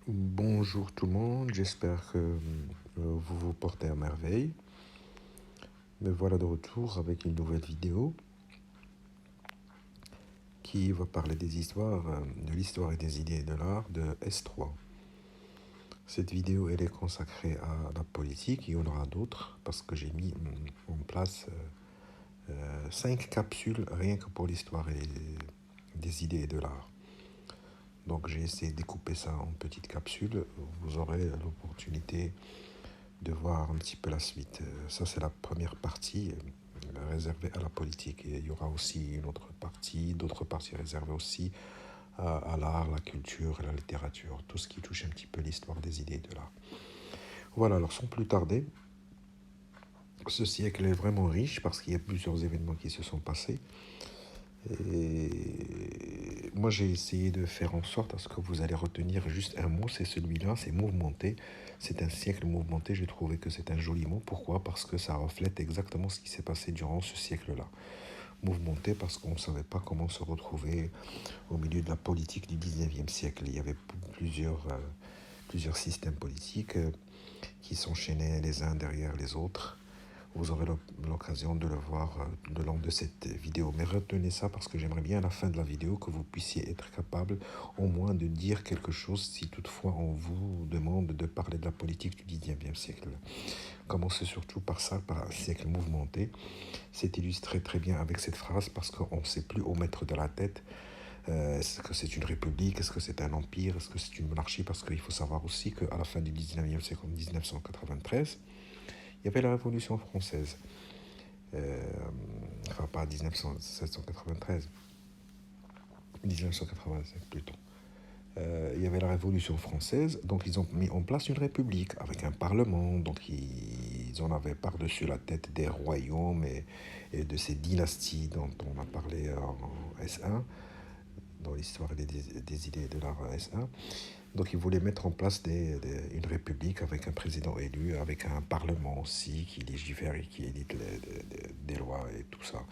Bonjour tout le monde, j'espère que vous vous portez à merveille. Me voilà de retour avec une nouvelle vidéo qui va parler des histoires, de l'histoire et des idées de l'art de S3. Cette vidéo elle est consacrée à la politique, il y en aura d'autres parce que j'ai mis en place 5 capsules rien que pour l'histoire et des idées et de l'art. Donc j'ai essayé de découper ça en petites capsules, vous aurez l'opportunité de voir un petit peu la suite. Ça, c'est la première partie réservée à la politique. Et il y aura aussi une autre partie, d'autres parties réservées aussi à l'art, la culture et la littérature, tout ce qui touche un petit peu l'histoire des idées de l'art. Voilà, alors sans plus tarder, ce siècle est vraiment riche parce qu'il y a plusieurs événements qui se sont passés. Et moi, j'ai essayé de faire en sorte à ce que vous allez retenir juste un mot, c'est celui-là, c'est mouvementé. C'est un siècle mouvementé, j'ai trouvé que c'est un joli mot. Pourquoi? Parce que ça reflète exactement ce qui s'est passé durant ce siècle-là. Mouvementé parce qu'on ne savait pas comment se retrouver au milieu de la politique du 19e siècle. Il y avait plusieurs systèmes politiques qui s'enchaînaient les uns derrière les autres. Vous aurez l'occasion de le voir le long de cette vidéo. Mais retenez ça parce que j'aimerais bien à la fin de la vidéo que vous puissiez être capable au moins de dire quelque chose si toutefois on vous demande de parler de la politique du 19e siècle. Commencez surtout par ça, par un siècle mouvementé. C'est illustré très bien avec cette phrase parce qu'on ne sait plus où mettre de la tête. Est-ce que c'est une république? Est-ce que c'est un empire? Est-ce que c'est une monarchie? Parce qu'il faut savoir aussi qu'à la fin du 19e siècle, en 1993, il y avait la Révolution française. Euh, enfin, pas 1793, 1985 plutôt. Il y avait la Révolution française, donc ils ont mis en place une république avec un parlement, donc ils en avaient par-dessus la tête des royaumes et de ces dynasties dont on a parlé en S1, dans l'histoire des idées de l'art S1. Donc ils voulaient mettre en place une république avec un président élu, avec un parlement aussi qui légifère et qui édite des lois et tout ça.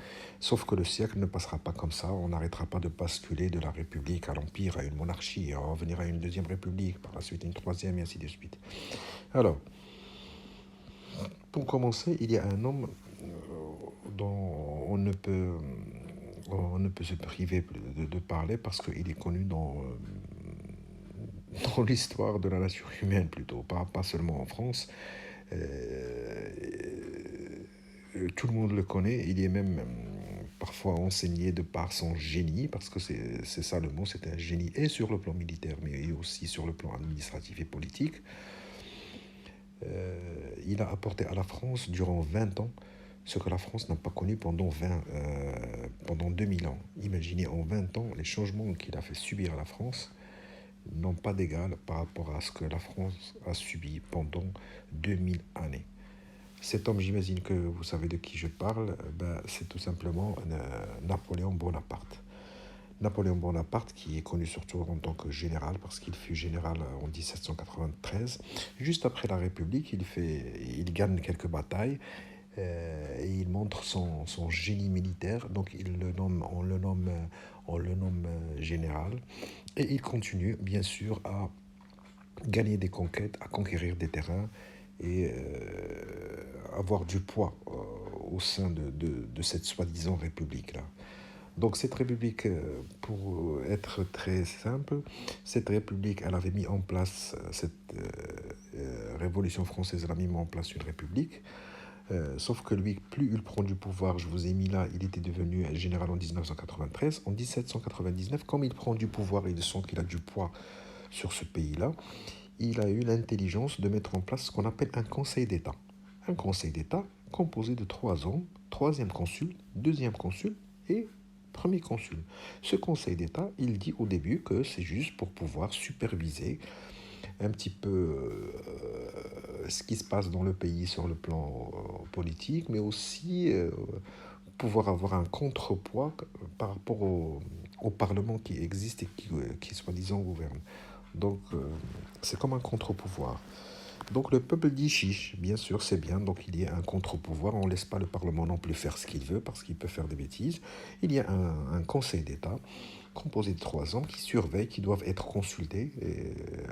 Sauf que le siècle ne passera pas comme ça, on n'arrêtera pas de basculer de la république à l'empire, à une monarchie, à revenir à une deuxième république, par la suite une troisième et ainsi de suite. Alors, pour commencer, il y a un homme dont on ne peut se priver de parler parce qu'il est connu dans l'histoire de la nature humaine plutôt, pas seulement en France. Euh, Tout le monde le connaît, il est même parfois enseigné de par son génie, parce que c'est ça le mot, c'est un génie et sur le plan militaire, mais aussi sur le plan administratif et politique. Il a apporté à la France durant 20 ans ce que la France n'a pas connu pendant 2000 ans. Imaginez en 20 ans les changements qu'il a fait subir à la France n'ont pas d'égal par rapport à ce que la France a subi pendant 2000 années. Cet homme, j'imagine que vous savez de qui je parle, c'est tout simplement Napoléon Bonaparte. Napoléon Bonaparte, qui est connu surtout en tant que général, parce qu'il fut général en 1793. Juste après la République, il gagne quelques batailles et il montre son génie militaire. Donc on le nomme général. Et il continue, bien sûr, à gagner des conquêtes, à conquérir des terrains et avoir du poids au sein de cette soi-disant république-là. Donc cette république, pour être très simple, cette république, elle avait mis en place, cette révolution française, elle a mis en place une république. Sauf que lui, plus il prend du pouvoir, je vous ai mis là, il était devenu général en 1993. En 1799, comme il prend du pouvoir et il sent qu'il a du poids sur ce pays-là, il a eu l'intelligence de mettre en place ce qu'on appelle un conseil d'État. Un conseil d'État composé de 3 hommes, troisième consul, deuxième consul et premier consul. Ce conseil d'État, il dit au début que c'est juste pour pouvoir superviser un petit peu ce qui se passe dans le pays sur le plan politique, mais aussi pouvoir avoir un contrepoids par rapport au Parlement qui existe et qui soi-disant gouverne. Donc, c'est comme un contre-pouvoir. Donc, le peuple dit chiche, bien sûr, c'est bien. Donc, il y a un contre-pouvoir. On ne laisse pas le Parlement non plus faire ce qu'il veut parce qu'il peut faire des bêtises. Il y a un Conseil d'État composé de 3 hommes qui surveillent, qui doivent être consultés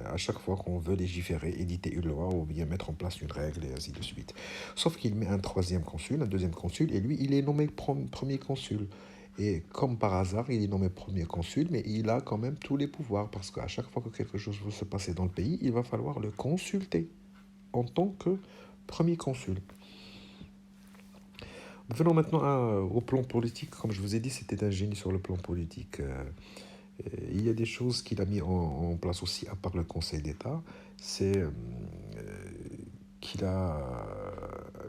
à chaque fois qu'on veut légiférer, éditer une loi ou bien mettre en place une règle et ainsi de suite. Sauf qu'il met un troisième consul, un deuxième consul, et lui, il est nommé premier consul. Et comme par hasard, il est nommé premier consul, mais il a quand même tous les pouvoirs, parce qu'à chaque fois que quelque chose veut se passer dans le pays, il va falloir le consulter en tant que premier consul. Venons maintenant au plan politique. Comme je vous ai dit, c'était un génie sur le plan politique. Il y a des choses qu'il a mis en place aussi, à part le Conseil d'État. C'est qu'il a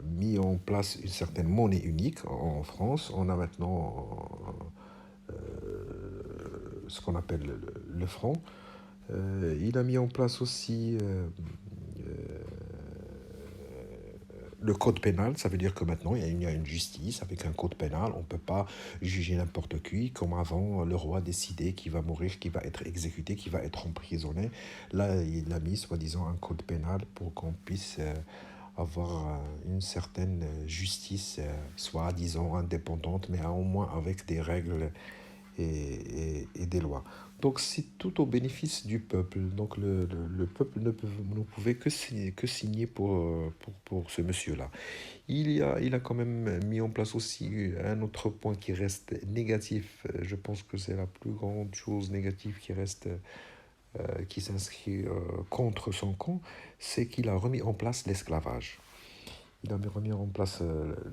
mis en place une certaine monnaie unique en France. On a maintenant ce qu'on appelle le franc. Il a mis en place aussi le code pénal. Ça veut dire que maintenant, il y a une justice avec un code pénal. On ne peut pas juger n'importe qui, comme avant, le roi décidait qui va mourir, qui va être exécuté, qui va être emprisonné. Là, il a mis, soi-disant, un code pénal pour qu'on puisse avoir une certaine justice, soi-disant indépendante, mais au moins avec des règles et des lois. Donc c'est tout au bénéfice du peuple. Donc le peuple ne pouvait que signer pour ce monsieur-là. Il a quand même mis en place aussi un autre point qui reste négatif. Je pense que c'est la plus grande chose négative qui reste, qui s'inscrit contre son camp, c'est qu'il a remis en place l'esclavage. Il a remis en place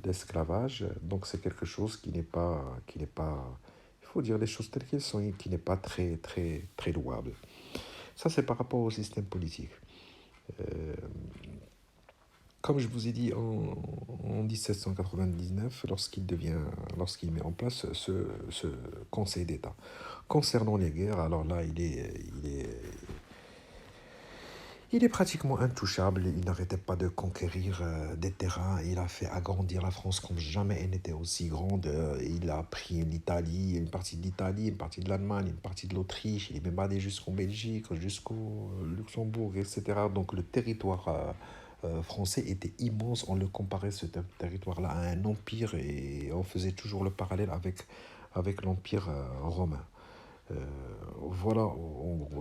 l'esclavage, donc c'est quelque chose qui n'est pas, il faut dire les choses telles qu'elles sont, qui n'est pas très, très, très louable. Ça, c'est par rapport au système politique. Euh, Comme je vous ai dit, en 1799, lorsqu'il met en place ce Conseil d'État. Concernant les guerres, alors là, il est pratiquement intouchable. Il n'arrêtait pas de conquérir des terrains. Il a fait agrandir la France comme jamais elle n'était aussi grande. Il a pris l'Italie, une partie de l'Italie, une partie de l'Allemagne, une partie de l'Autriche. Il est même allé jusqu'en Belgique, jusqu'au Luxembourg, etc. Donc le territoire français était immense. On le comparait, ce territoire-là, à un empire et on faisait toujours le parallèle avec l'empire romain. Euh, voilà,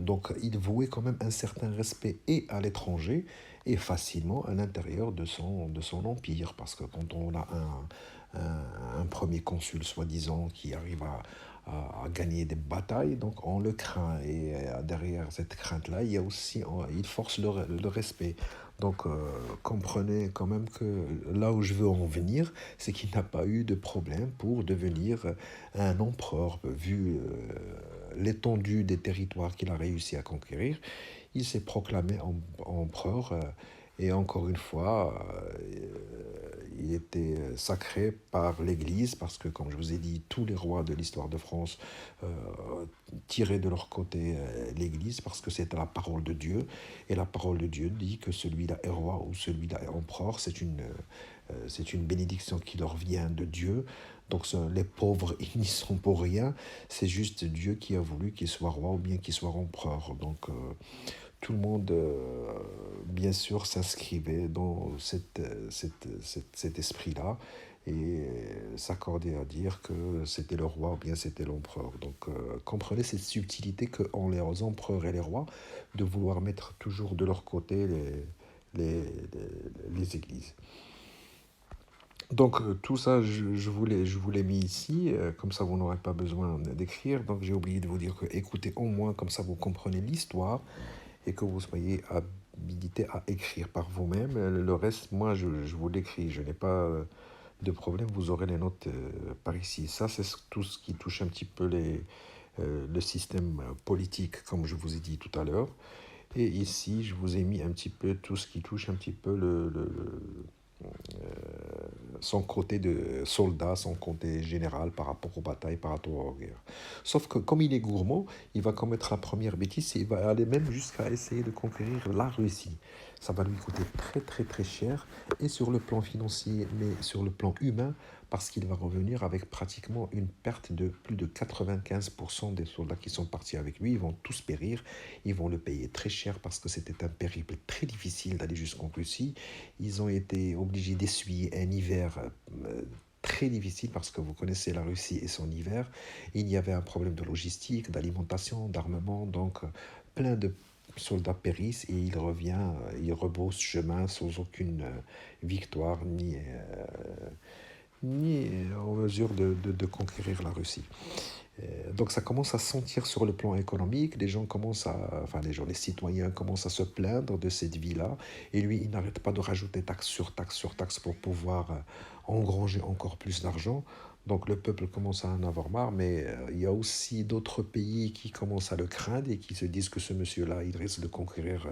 donc il vouait quand même un certain respect et à l'étranger et facilement à l'intérieur de son empire. Parce que quand on a un premier consul, soi-disant, qui arrive à gagner des batailles, donc on le craint. Et derrière cette crainte-là, il y a aussi, il force le respect. Donc comprenez quand même que là où je veux en venir, c'est qu'il n'a pas eu de problème pour devenir un empereur, vu l'étendue des territoires qu'il a réussi à conquérir. Il s'est proclamé empereur et encore une fois, il était sacré par l'Église parce que, comme je vous ai dit, tous les rois de l'histoire de France euh, tiraient de leur côté l'Église parce que c'était la parole de Dieu. Et la parole de Dieu dit que celui-là est roi ou celui-là est empereur. C'est une bénédiction qui leur vient de Dieu. Donc les pauvres, ils n'y sont pour rien. C'est juste Dieu qui a voulu qu'ils soient rois ou bien qu'ils soient empereurs. Donc tout le monde, bien sûr, s'inscrivait dans cet esprit-là et s'accordait à dire que c'était le roi ou bien c'était l'empereur. Donc comprenez cette subtilité qu'ont les empereurs et les rois de vouloir mettre toujours de leur côté les églises. Donc tout ça, je vous l'ai mis ici, comme ça vous n'aurez pas besoin d'écrire. Donc j'ai oublié de vous dire que écoutez au moins, comme ça vous comprenez l'histoire et que vous soyez habilité à écrire par vous-même. Le reste, moi, je vous l'écris. Je n'ai pas de problème. Vous aurez les notes par ici. Ça, c'est tout ce qui touche un petit peu le système politique, comme je vous ai dit tout à l'heure. Et ici, je vous ai mis un petit peu tout ce qui touche un petit peu son côté de soldat, son côté général par rapport aux batailles, par rapport aux guerres. Sauf que comme il est gourmand, il va commettre la première bêtise et il va aller même jusqu'à essayer de conquérir la Russie. Ça va lui coûter très très très cher, et sur le plan financier, mais sur le plan humain, parce qu'il va revenir avec pratiquement une perte de plus de 95% des soldats qui sont partis avec lui. Ils vont tous périr, ils vont le payer très cher parce que c'était un périple très difficile d'aller jusqu'en Russie. Ils ont été obligés d'essuyer un hiver très difficile parce que vous connaissez la Russie et son hiver. Il y avait un problème de logistique, d'alimentation, d'armement, donc plein de soldats périssent et il rebrousse chemin sans aucune victoire ni en mesure de conquérir la Russie. Donc ça commence à sentir sur le plan économique, les citoyens commencent à se plaindre de cette vie-là, et lui, il n'arrête pas de rajouter taxe sur taxe sur taxe pour pouvoir engranger encore plus d'argent. Donc le peuple commence à en avoir marre, mais il y a aussi d'autres pays qui commencent à le craindre et qui se disent que ce monsieur-là, il risque de conquérir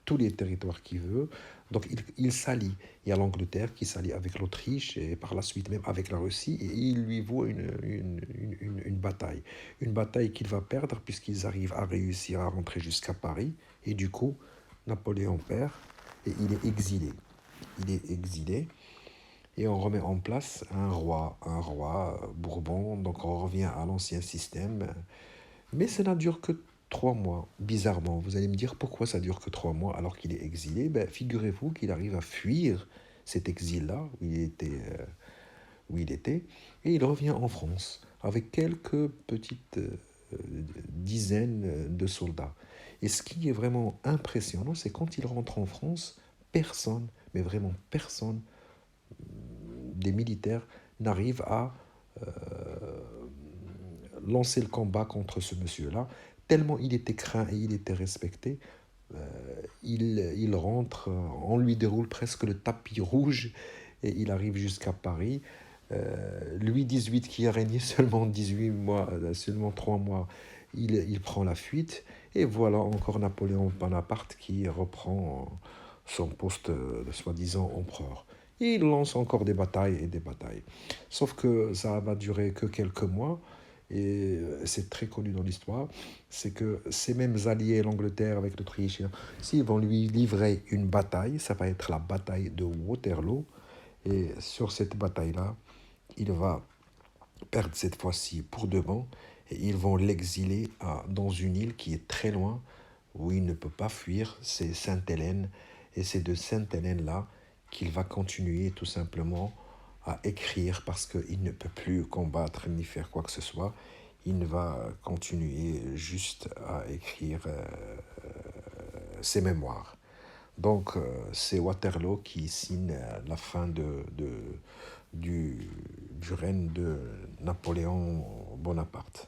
tous les territoires qu'il veut. Donc il s'allie. Il y a l'Angleterre qui s'allie avec l'Autriche et par la suite même avec la Russie, et il lui vaut une bataille. Une bataille qu'il va perdre puisqu'ils arrivent à réussir à rentrer jusqu'à Paris, et du coup, Napoléon perd et il est exilé. Il est exilé. Et on remet en place un roi Bourbon, donc on revient à l'ancien système. Mais ça n'a duré que 3 mois, bizarrement. Vous allez me dire pourquoi ça dure que 3 mois alors qu'il est exilé. Ben, figurez-vous qu'il arrive à fuir cet exil-là où il était, et il revient en France avec quelques petites dizaines de soldats. Et ce qui est vraiment impressionnant, c'est quand il rentre en France, personne, mais vraiment personne, des militaires n'arrive à lancer le combat contre ce monsieur-là, tellement il était craint et il était respecté. Il rentre, on lui déroule presque le tapis rouge et il arrive jusqu'à Paris. Louis XVIII, qui a régné seulement 18 mois, seulement 3 mois, il prend la fuite. Et voilà encore Napoléon Bonaparte qui reprend son poste de soi-disant empereur. Et il lance encore des batailles et des batailles. Sauf que ça va durer que quelques mois. Et c'est très connu dans l'histoire, c'est que ces mêmes alliés, l'Angleterre avec l'Autriche, s'ils vont lui livrer une bataille, ça va être la bataille de Waterloo. Et sur cette bataille-là, il va perdre cette fois-ci pour de bon, et ils vont l'exiler dans une île qui est très loin, où il ne peut pas fuir, c'est Sainte-Hélène. Et c'est de Sainte-Hélène-là qu'il va continuer tout simplement à écrire parce qu'il ne peut plus combattre ni faire quoi que ce soit. Il va continuer juste à écrire ses mémoires. Donc, c'est Waterloo qui signe la fin du, du règne de Napoléon Bonaparte.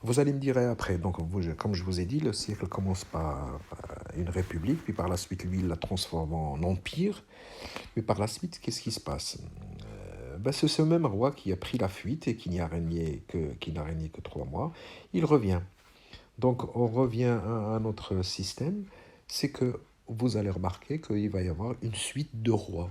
Vous allez me dire après, donc, comme je vous ai dit, le siècle commence par une république, puis par la suite, lui, il la transforme en empire. Mais par la suite, qu'est-ce qui se passe? C'est ce même roi qui a pris la fuite et qui n'a régné que 3 mois. Il revient. Donc, on revient à un autre système. C'est que vous allez remarquer qu'il va y avoir une suite de rois.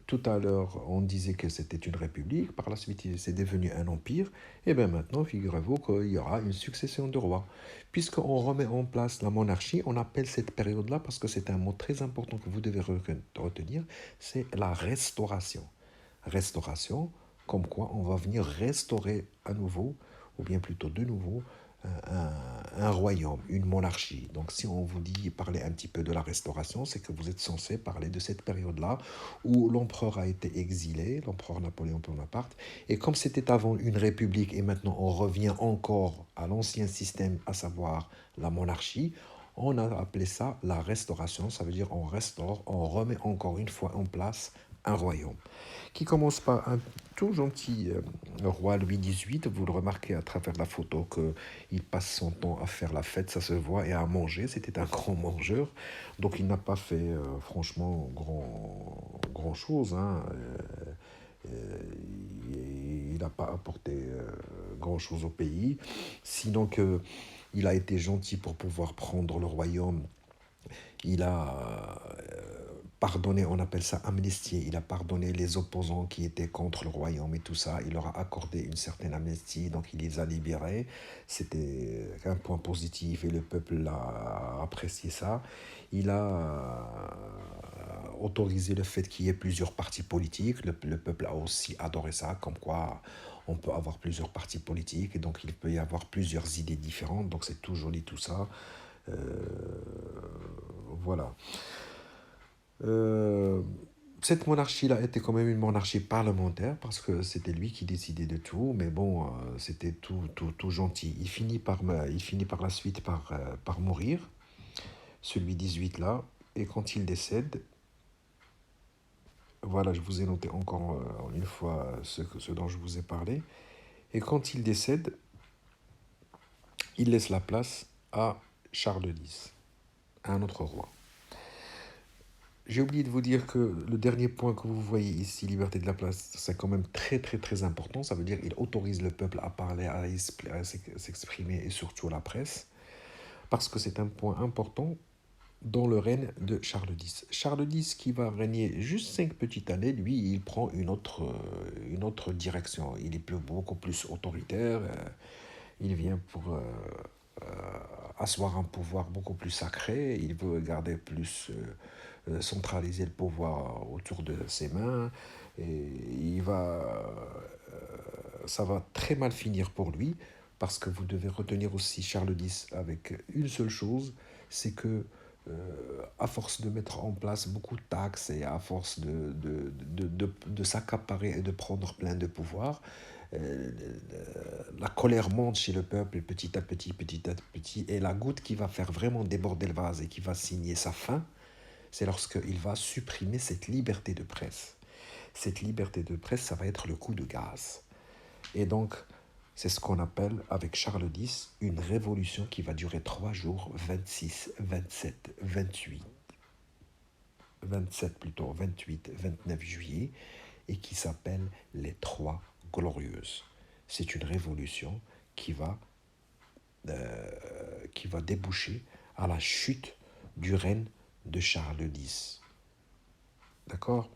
Tout à l'heure, on disait que c'était une république. Par la suite, c'est devenu un empire. Et bien maintenant, figurez-vous qu'il y aura une succession de rois. Puisqu'on remet en place la monarchie, on appelle cette période-là, parce que c'est un mot très important que vous devez retenir, c'est la restauration. Restauration, comme quoi on va venir restaurer à nouveau, ou bien plutôt de nouveau, un royaume, une monarchie. Donc si on vous dit parler un petit peu de la restauration, c'est que vous êtes censé parler de cette période-là où l'empereur a été exilé, l'empereur Napoléon Bonaparte, et comme c'était avant une république et maintenant on revient encore à l'ancien système, à savoir la monarchie, on a appelé ça la restauration. Ça veut dire on restaure, on remet encore une fois en place un royaume qui commence par un tout gentil roi Louis XVIII. Vous le remarquez à travers la photo qu'il passe son temps à faire la fête, ça se voit, et à manger. C'était un grand mangeur, donc il n'a pas fait franchement grand chose. Hein. Il n'a pas apporté grand chose au pays, sinon que il a été gentil pour pouvoir prendre le royaume. Il a pardonné, on appelle ça amnistier, il a pardonné les opposants qui étaient contre le royaume et tout ça, il leur a accordé une certaine amnistie, donc il les a libérés. C'était un point positif et le peuple a apprécié ça. Il a autorisé le fait qu'il y ait plusieurs partis politiques, le peuple a aussi adoré ça, comme quoi on peut avoir plusieurs partis politiques et donc il peut y avoir plusieurs idées différentes, donc c'est tout joli tout ça. Euh, voilà. Euh, Cette monarchie-là était quand même une monarchie parlementaire parce que c'était lui qui décidait de tout, mais bon, c'était tout gentil. Il finit par la suite par mourir, celui 18 là, et quand il décède, voilà, je vous ai noté encore une fois ce dont je vous ai parlé, et quand il décède, il laisse la place à Charles X, à un autre roi. J'ai oublié de vous dire que le dernier point que vous voyez ici, liberté de la place, c'est quand même très très très important. Ça veut dire qu'il autorise le peuple à parler, à s'exprimer et surtout la presse, parce que c'est un point important dans le règne de Charles X. Charles X qui va régner juste 5 petites années, lui, il prend une autre direction. Il est beaucoup plus autoritaire, il vient pour asseoir un pouvoir beaucoup plus sacré, il veut garder plus, centraliser le pouvoir autour de ses mains, et ça va très mal finir pour lui, parce que vous devez retenir aussi Charles X avec une seule chose, c'est que à force de mettre en place beaucoup de taxes et à force de s'accaparer et de prendre plein de pouvoir, euh, la colère monte chez le peuple petit à petit, et la goutte qui va faire vraiment déborder le vase et qui va signer sa fin, c'est lorsqu'il va supprimer cette liberté de presse. Cette liberté de presse, ça va être le coup de gaz. Et donc, c'est ce qu'on appelle, avec Charles X, une révolution qui va durer 3 jours, 26, 27, 28, 27 plutôt, 28, 29 juillet, et qui s'appelle les Trois Glorieuses. C'est une révolution qui va déboucher à la chute du règne de Charles X. D'accord?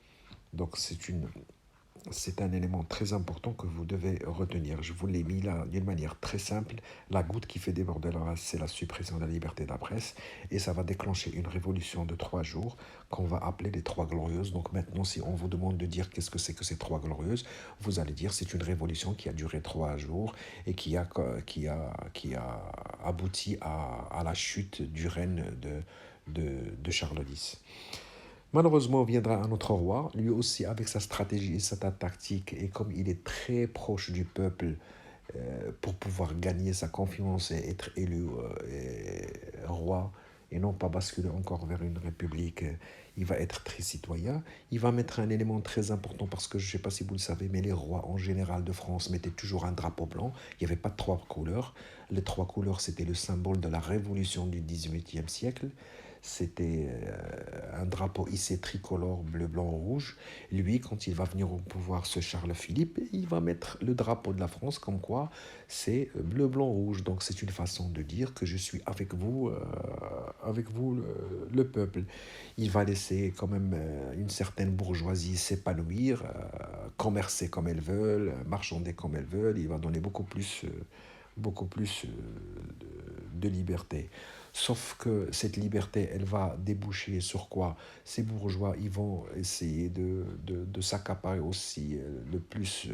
Donc c'est un élément très important que vous devez retenir. Je vous l'ai mis là d'une manière très simple. La goutte qui fait déborder le vase, c'est la suppression de la liberté de la presse. Et ça va déclencher une révolution de 3 jours qu'on va appeler les Trois Glorieuses. Donc maintenant, si on vous demande de dire qu'est-ce que c'est que ces Trois Glorieuses, vous allez dire c'est une révolution qui a duré 3 jours et qui a abouti à la chute du règne de Charles X. Malheureusement, viendra un autre roi, lui aussi avec sa stratégie et sa tactique, et comme il est très proche du peuple, pour pouvoir gagner sa confiance et être élu roi, et non pas basculer encore vers une république, il va être très citoyen. Il va mettre un élément très important parce que je ne sais pas si vous le savez, mais les rois en général de France mettaient toujours un drapeau blanc. Il n'y avait pas de 3 couleurs. Les 3 couleurs, c'était le symbole de la révolution du XVIIIe siècle. C'était un drapeau hissé tricolore bleu, blanc, rouge. Lui, quand il va venir au pouvoir, ce Charles-Philippe, il va mettre le drapeau de la France comme quoi c'est bleu, blanc, rouge. Donc c'est une façon de dire que je suis avec vous le peuple. Il va laisser quand même une certaine bourgeoisie s'épanouir, commercer comme elles veulent, marchander comme elles veulent. Il va donner beaucoup plus de liberté. Sauf que cette liberté, elle va déboucher sur quoi? Ces bourgeois, ils vont essayer de s'accaparer aussi le plus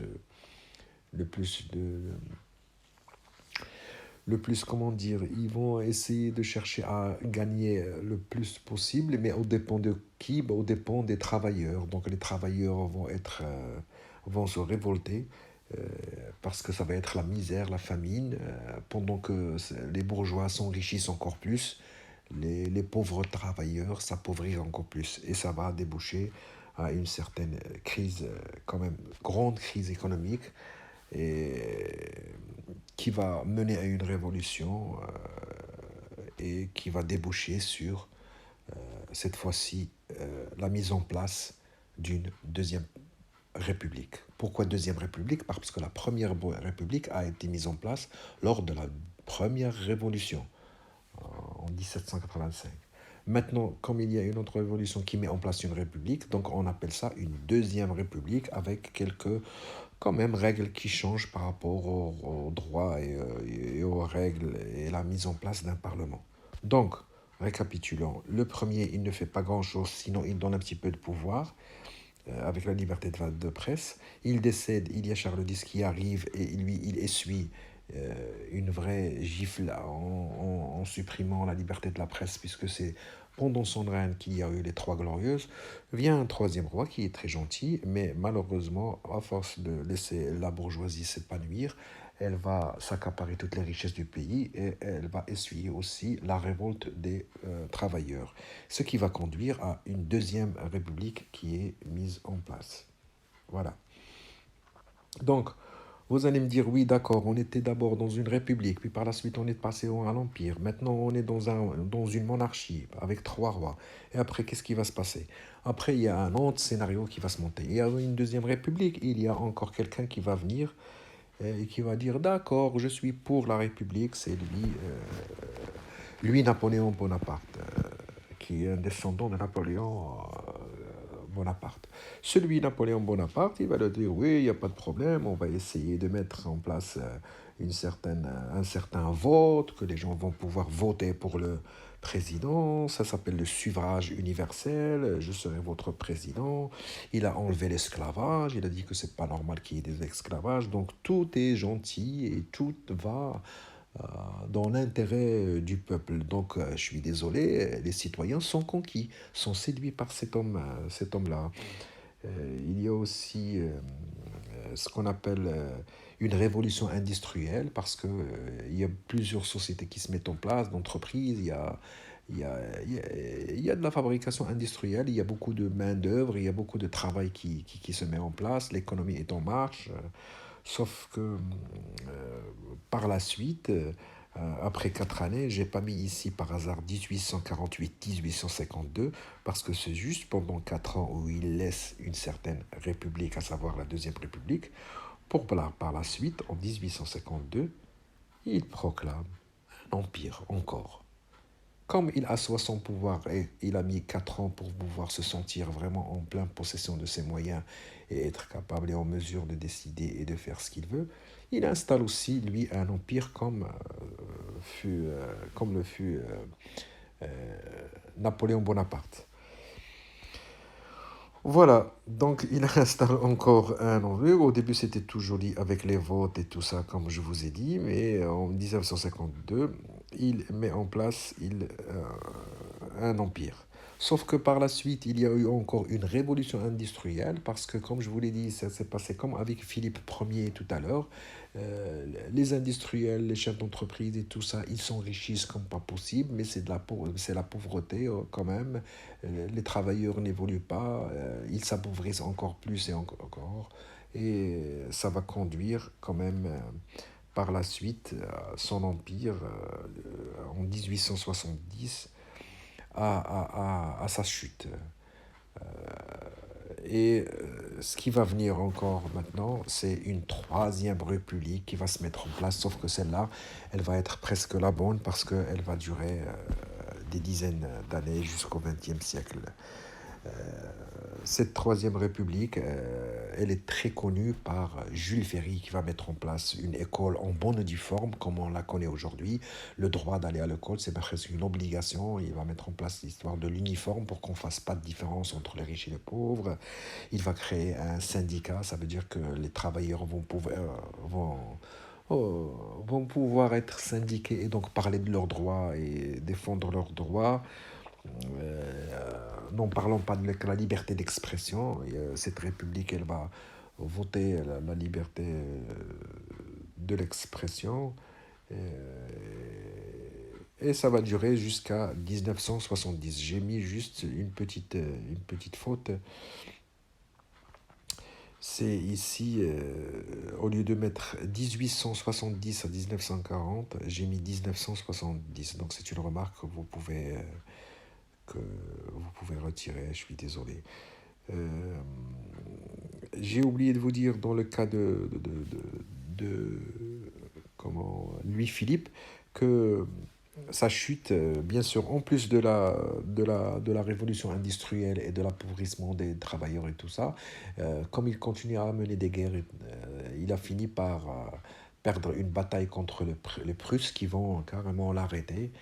de, le plus, comment dire, ils vont essayer de chercher à gagner le plus possible, mais au dépend de qui? Au dépend des travailleurs. Donc les travailleurs vont se révolter, euh, parce que ça va être la misère, la famine, pendant que les bourgeois s'enrichissent encore plus, les pauvres travailleurs s'appauvrissent encore plus, et ça va déboucher à une certaine crise, quand même, grande crise économique, et qui va mener à une révolution, et qui va déboucher sur, cette fois-ci, la mise en place d'une deuxième république. Pourquoi deuxième république? Parce que la première république a été mise en place lors de la première révolution, en 1785. Maintenant, comme il y a une autre révolution qui met en place une république, donc on appelle ça une deuxième république avec quelques quand même règles qui changent par rapport aux droits et aux règles et la mise en place d'un parlement. Donc, récapitulons, le premier, il ne fait pas grand-chose, sinon il donne un petit peu de pouvoir, avec la liberté de presse. Il décède, il y a Charles X qui arrive et lui, il essuie une vraie gifle en supprimant la liberté de la presse, puisque c'est pendant son règne qu'il y a eu les Trois Glorieuses. Vient un troisième roi qui est très gentil, mais malheureusement, à force de laisser la bourgeoisie s'épanouir, elle va s'accaparer toutes les richesses du pays et elle va essuyer aussi la révolte des travailleurs, ce qui va conduire à une deuxième république qui est mise en place. Voilà. Donc, vous allez me dire, oui, d'accord, on était d'abord dans une république, puis par la suite on est passé à l'empire. Maintenant, on est dans une monarchie avec trois rois. Et après, qu'est-ce qui va se passer? Après, il y a un autre scénario qui va se monter. Il y a une deuxième république, il y a encore quelqu'un qui va venir et qui va dire, d'accord, je suis pour la république, c'est lui, Napoléon Bonaparte, qui est un descendant de Napoléon Bonaparte. Celui Napoléon Bonaparte, il va le dire, oui, il n'y a pas de problème, on va essayer de mettre en place un certain vote, que les gens vont pouvoir voter pour le président, ça s'appelle le suffrage universel, je serai votre président. Il a enlevé l'esclavage, il a dit que c'est pas normal qu'il y ait des esclavages, donc tout est gentil et tout va dans l'intérêt du peuple. Donc, je suis désolé, les citoyens sont conquis, sont séduits par cet homme-là. Il y a aussi ce qu'on appelle une révolution industrielle, parce que il y a plusieurs sociétés qui se mettent en place, d'entreprises, il y a, il y a de la fabrication industrielle, il y a beaucoup de main-d'œuvre, il y a beaucoup de travail qui se met en place, l'économie est en marche. Sauf que par la suite, après 4 années, j'ai pas mis ici par hasard 1848-1852, parce que c'est juste pendant 4 ans où il laisse une certaine république, à savoir la Deuxième République, pour par la suite, en 1852, il proclame un empire encore. Comme il assoit son pouvoir et il a mis 4 ans pour pouvoir se sentir vraiment en pleine possession de ses moyens et être capable et en mesure de décider et de faire ce qu'il veut, il installe aussi, lui, un empire comme le fut Napoléon Bonaparte. Voilà, donc il installe encore un empire. Au début, c'était tout joli avec les votes et tout ça, comme je vous ai dit, mais en 1952, il met en place un empire. Sauf que par la suite, il y a eu encore une révolution industrielle, parce que, comme je vous l'ai dit, ça s'est passé comme avec Philippe Ier tout à l'heure. Les industriels, les chefs d'entreprise et tout ça, ils s'enrichissent comme pas possible, mais c'est la pauvreté quand même. Les travailleurs n'évoluent pas, ils s'appauvrissent encore plus et encore. Et ça va conduire quand même par la suite son empire en 1870 à sa chute. Et ce qui va venir encore maintenant, c'est une troisième république qui va se mettre en place, sauf que celle-là, elle va être presque la bonne parce qu'elle va durer des dizaines d'années jusqu'au XXe siècle. Cette troisième république, elle est très connue par Jules Ferry qui va mettre en place une école en bonne et due forme comme on la connaît aujourd'hui. Le droit d'aller à l'école, c'est presque une obligation. Il va mettre en place l'histoire de l'uniforme pour qu'on ne fasse pas de différence entre les riches et les pauvres. Il va créer un syndicat, ça veut dire que les travailleurs vont, vont pouvoir être syndiqués et donc parler de leurs droits et défendre leurs droits. N'en parlons pas de la liberté d'expression. Cette république, elle va voter la liberté de l'expression. Et ça va durer jusqu'à 1970. J'ai mis juste une petite faute. C'est ici, au lieu de mettre 1870 à 1940, j'ai mis 1970. Donc c'est une remarque que vous pouvez retirer, je suis désolé. Euh, j'ai oublié de vous dire dans le cas de Louis-Philippe que sa chute, bien sûr, en plus de la révolution industrielle et de l'appauvrissement des travailleurs et tout ça, comme il continue à mener des guerres, il a fini par perdre une bataille contre les Prusses qui vont carrément l'arrêter.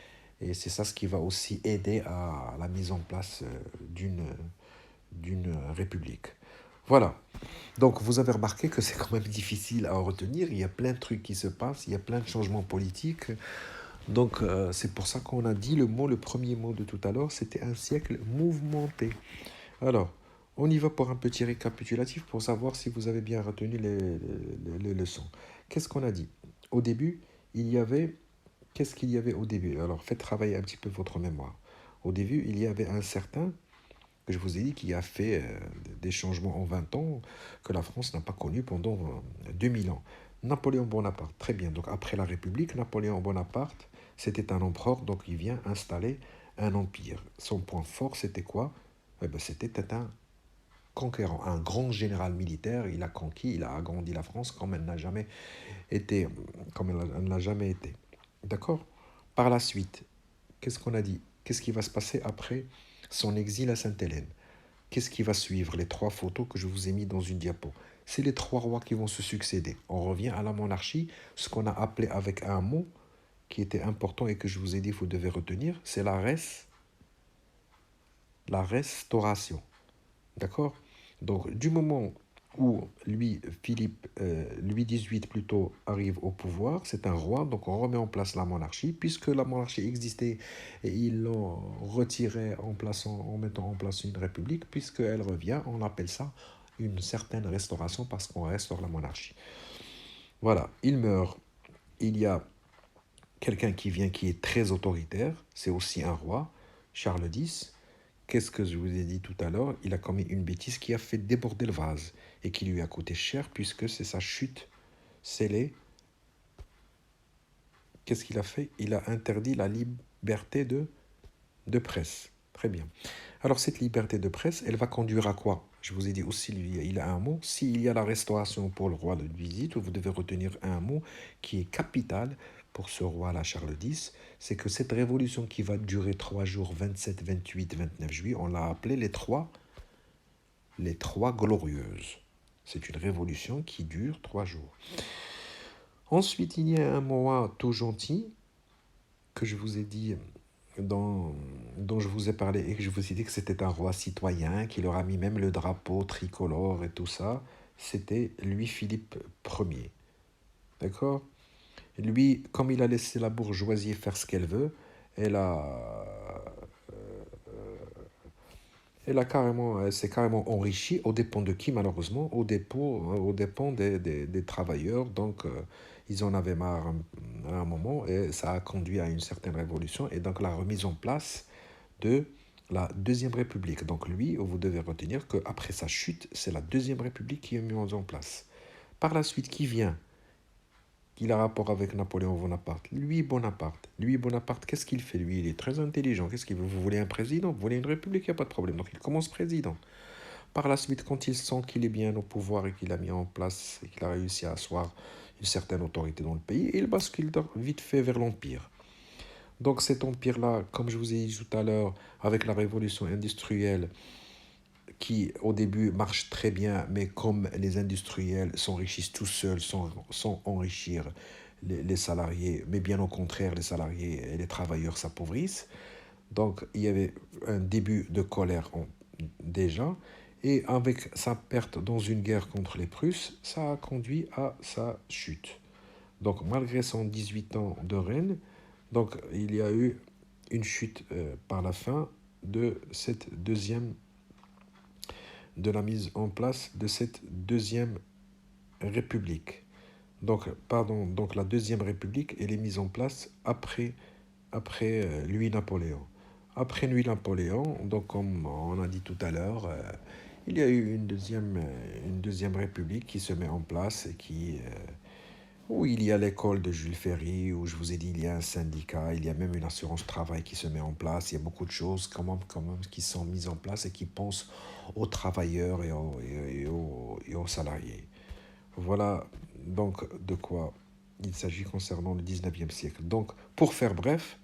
Et c'est ça ce qui va aussi aider à la mise en place d'une république. Voilà. Donc, vous avez remarqué que c'est quand même difficile à retenir. Il y a plein de trucs qui se passent, il y a plein de changements politiques. Donc, c'est pour ça qu'on a dit le premier mot de tout à l'heure, c'était un siècle mouvementé. Alors, on y va pour un petit récapitulatif pour savoir si vous avez bien retenu les leçons. Qu'est-ce qu'on a dit? Au début, il y avait... Qu'est-ce qu'il y avait au début? Alors, faites travailler un petit peu votre mémoire. Au début, il y avait un certain, que je vous ai dit, qui a fait des changements en 20 ans que la France n'a pas connu pendant 2000 ans. Napoléon Bonaparte, très bien. Donc, après la République, Napoléon Bonaparte, c'était un empereur, donc il vient installer un empire. Son point fort, c'était quoi? Eh ben, c'était un conquérant, un grand général militaire. Il a conquis, il a agrandi la France comme elle n'a jamais été, comme elle n'a jamais été. D'accord? Par la suite, qu'est-ce qu'on a dit? Qu'est-ce qui va se passer après son exil à Sainte-Hélène? Qu'est-ce qui va suivre? Les trois photos que je vous ai mis dans une diapo. C'est les trois rois qui vont se succéder. On revient à la monarchie, ce qu'on a appelé avec un mot qui était important et que je vous ai dit vous devez retenir, c'est la restauration. D'accord? Donc, du moment où Louis XVIII plutôt, arrive au pouvoir, c'est un roi, donc on remet en place la monarchie, puisque la monarchie existait et ils l'ont retirée en mettant en place une république, puisqu'elle revient, on appelle ça une certaine restauration parce qu'on restaure la monarchie. Voilà, il meurt, il y a quelqu'un qui vient qui est très autoritaire, c'est aussi un roi, Charles X. Qu'est-ce que je vous ai dit tout à l'heure? Il a commis une bêtise qui a fait déborder le vase et qui lui a coûté cher puisque c'est sa chute scellée. Qu'est-ce qu'il a fait? Il a interdit la liberté de presse. Très bien. Alors cette liberté de presse, elle va conduire à quoi? Je vous ai dit aussi, il a un mot. S'il y a la restauration pour le roi de visite, vous devez retenir un mot qui est capital pour ce roi-là, Charles X, c'est que cette révolution qui va durer 3 jours, 27, 28, 29 juillet, on l'a appelée les trois glorieuses. C'est une révolution qui dure 3 jours. Ensuite, il y a un roi tout gentil que je vous ai dit, dont je vous ai parlé et que je vous ai dit que c'était un roi citoyen, qui leur a mis même le drapeau tricolore et tout ça. C'était Louis-Philippe Ier. D'accord? Lui, comme il a laissé la bourgeoisie faire ce qu'elle veut, elle a, elle s'est carrément enrichie aux dépens de qui, malheureusement? Aux dépens des travailleurs. Donc, ils en avaient marre à un moment et ça a conduit à une certaine révolution et donc la remise en place de la Deuxième République. Donc, lui, vous devez retenir qu'après sa chute, c'est la Deuxième République qui est mise en place. Par la suite, qui vient? Il a rapport avec Napoléon Bonaparte. Lui, Bonaparte, qu'est-ce qu'il fait? Lui, il est très intelligent. Qu'est-ce qu'il veut? Vous voulez un président? Vous voulez une république? Il n'y a pas de problème. Donc, il commence président. Par la suite, quand il sent qu'il est bien au pouvoir et qu'il a mis en place et qu'il a réussi à asseoir une certaine autorité dans le pays, il bascule vite fait vers l'Empire. Donc cet empire-là, comme je vous ai dit tout à l'heure, avec la révolution industrielle, qui au début marche très bien, mais comme les industriels s'enrichissent tout seuls sans enrichir les salariés, mais bien au contraire, les salariés et les travailleurs s'appauvrissent. Donc il y avait un début de colère déjà, et avec sa perte dans une guerre contre les Prusses, ça a conduit à sa chute. Donc malgré son 18 ans de règne, donc il y a eu une chute par la fin de cette deuxième de la mise en place de cette deuxième république. Donc, pardon, donc la deuxième république, elle est mise en place après Louis-Napoléon. Après Louis-Napoléon, donc comme on a dit tout à l'heure, il y a eu une deuxième république qui se met en place et où il y a l'école de Jules Ferry, où je vous ai dit, il y a un syndicat, il y a même une assurance travail qui se met en place. Il y a beaucoup de choses quand même qui sont mises en place et qui pensent aux travailleurs et aux salariés. Voilà donc de quoi il s'agit concernant le 19e siècle. Donc, pour faire bref,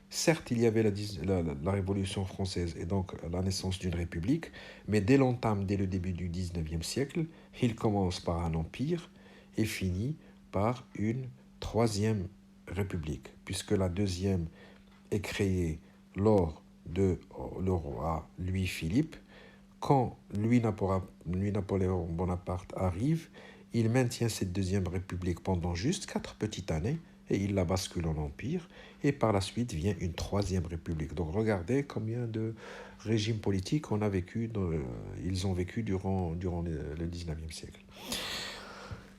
certes, il y avait la Révolution française et donc la naissance d'une république, mais dès le début du 19e siècle, il commence par un empire et finit par une troisième république, puisque la deuxième est créée lors de le roi Louis-Philippe, Quand Napoléon Bonaparte arrive, il maintient cette deuxième république pendant juste 4 petites années et il la bascule en empire. Et par la suite vient une troisième république. Donc regardez combien de régimes politiques ils ont vécu durant le 19e siècle.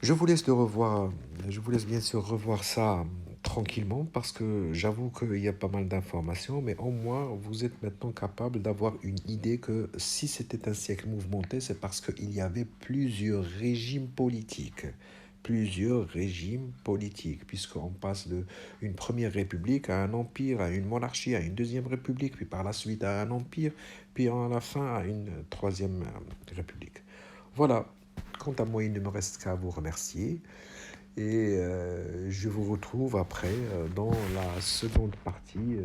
Je vous laisse je vous laisse bien sûr revoir ça tranquillement parce que j'avoue qu'il y a pas mal d'informations, mais au moins vous êtes maintenant capable d'avoir une idée que si c'était un siècle mouvementé, c'est parce qu'il y avait plusieurs régimes politiques. Plusieurs régimes politiques, puisqu'on passe de une première république à un empire, à une monarchie, à une deuxième république, puis par la suite à un empire, puis à la fin à une troisième république. Voilà, quant à moi, il ne me reste qu'à vous remercier et je vous retrouve après dans la seconde partie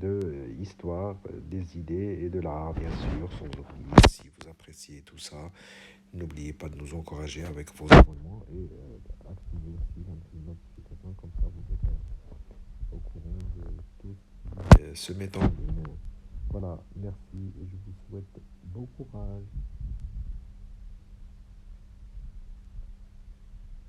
de l'histoire des idées et de l'art, bien sûr, sans oublier, si vous appréciez tout ça, n'oubliez pas de nous encourager avec vos abonnements et activez aussi la notification, comme ça vous êtes au courant de tout ce qui se met en ligne. Voilà, merci et je vous souhaite bon courage.